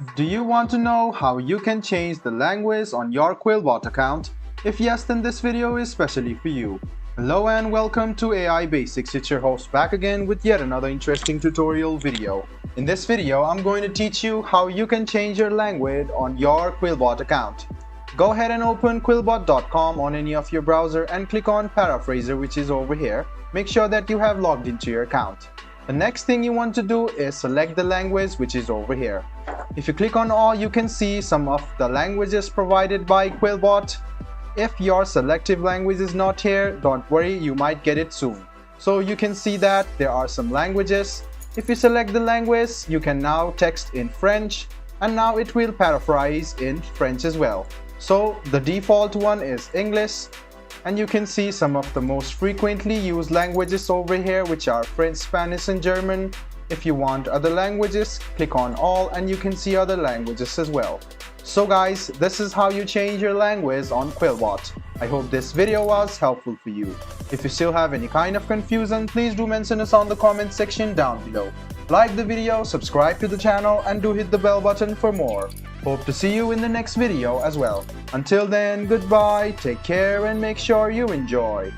Do you want to know how you can change the language on your QuillBot account? If yes, then this video is specially for you. Hello and welcome to AI Basics. It's your host back again with yet another interesting tutorial video. In this video, I'm going to teach you how you can change your language on your QuillBot account. Go ahead and open QuillBot.com on any of your browser and click on Paraphraser, which is over here. Make sure that you have logged into your account. The next thing you want to do is select the language, which is over here. If you click on all, you can see some of the languages provided by QuillBot. If your selective language is not here, don't worry, you might get it soon. So you can see that there are some languages. If you select the language, you can now text in French, and now it will paraphrase in French as well. So the default one is English, and you can see some of the most frequently used languages over here, which are French, Spanish and German. If you want other languages, click on all and you can see other languages as well. So guys, this is how you change your language on QuillBot. I hope this video was helpful for you. If you still have any kind of confusion, please do mention us on the comment section down below. Like the video, subscribe to the channel and do hit the bell button for more. Hope to see you in the next video as well. Until then, goodbye, take care and make sure you enjoy.